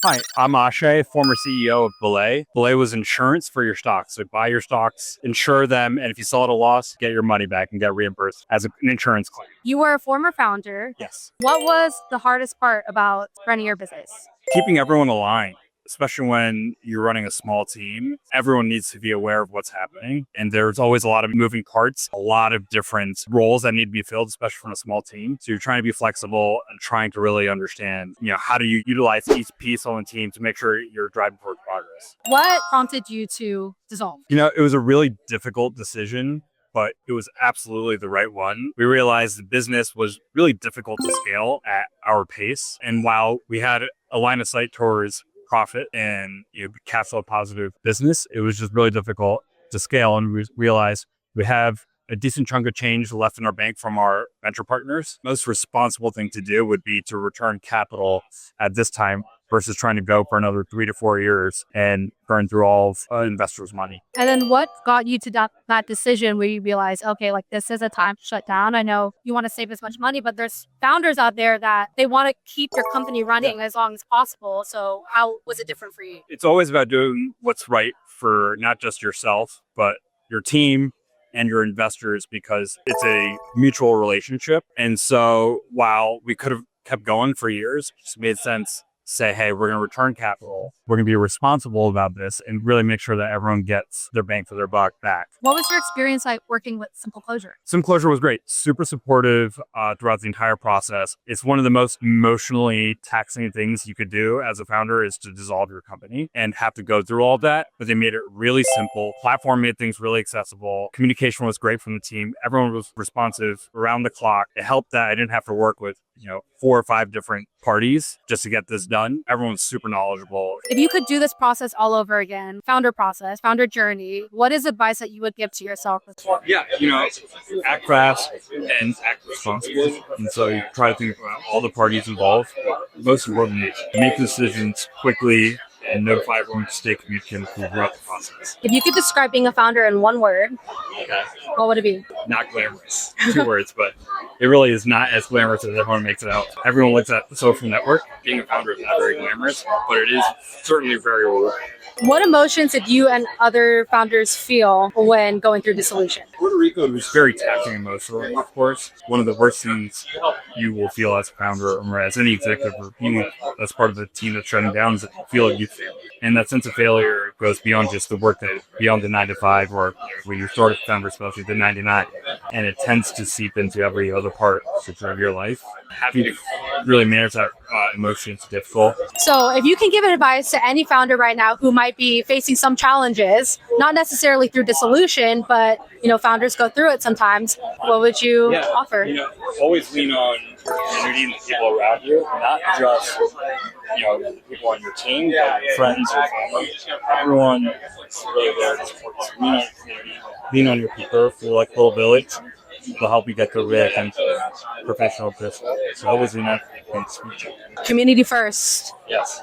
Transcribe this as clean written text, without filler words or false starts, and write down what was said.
Hi, I'm Ashay, former CEO of Belay. Belay was insurance for your stocks. So buy your stocks, insure them, and if you sell at a loss, get your money back and get reimbursed as an insurance claim. You were a former founder. Yes. What was the hardest part about running your business? Keeping everyone aligned, especially when you're running a small team, everyone needs to be aware of what's happening. And there's always a lot of moving parts, a lot of different roles that need to be filled, especially from a small team. So you're trying to be flexible and trying to really understand, how do you utilize each piece on the team to make sure you're driving towards progress. What prompted you to dissolve? It was a really difficult decision, but it was absolutely the right one. We realized the business was really difficult to scale at our pace. And while we had a line of sight towards profit and cash flow positive business, it was just really difficult to scale. And we realized we have a decent chunk of change left in our bank from our venture partners. Most responsible thing to do would be to return capital at this time versus trying to go for another 3 to 4 years and burn through all of investors' money. And then what got you to that decision where you realized, okay, like this is a time to shut down? I know you want to save as much money, but there's founders out there that they want to keep their company running as long as possible. So how was it different for you? It's always about doing what's right for not just yourself, but your team and your investors, because it's a mutual relationship. And so while we could have kept going for years, it just made sense say, hey, we're going to return capital. We're going to be responsible about this and really make sure that everyone gets their bang for their buck back. What was your experience like working with SimpleClosure? SimpleClosure was great. Super supportive throughout the entire process. It's one of the most emotionally taxing things you could do as a founder is to dissolve your company and have to go through all of that. But they made it really simple. Platform made things really accessible. Communication was great from the team. Everyone was responsive around the clock. It helped that I didn't have to work with 4 or 5 different parties just to get this done. Everyone's super knowledgeable. If you could do this process all over again, founder process, founder journey, what is advice that you would give to yourself? Yeah, act fast and act responsibly. And so you try to think about all the parties involved. Most importantly, make decisions quickly and notify everyone to stay communicative throughout the process. If you could describe being a founder in one word, Okay. what would it be? Not glamorous. 2 words, but it really is not as glamorous as everyone makes it out. Everyone looks at the social network. Being a founder is not very glamorous, but it is certainly very rewarding. What emotions did you and other founders feel when going through dissolution? Puerto Rico was very taxing emotionally, of course. One of the worst things you will feel as a founder or as any executive or being as part of the team that's shutting down is that you feel like you failed. And that sense of failure goes beyond just the work that beyond the 9 to 5 or when you start as a founder, especially the 99. And it tends to seep into every other part of your life. Having to really manage that emotion is difficult. So if you can give advice to any founder right now who might be facing some challenges, not necessarily through dissolution, but founders go through it sometimes, what would you offer? Always lean on your community and the people around you, not just the people on your team, but your friends, your family. Everyone is really there to support you. Lean on your community. Lean on your people. Feel like a little village. Will help you get to where and professional business. So always lean on and speak. Community first. Yes.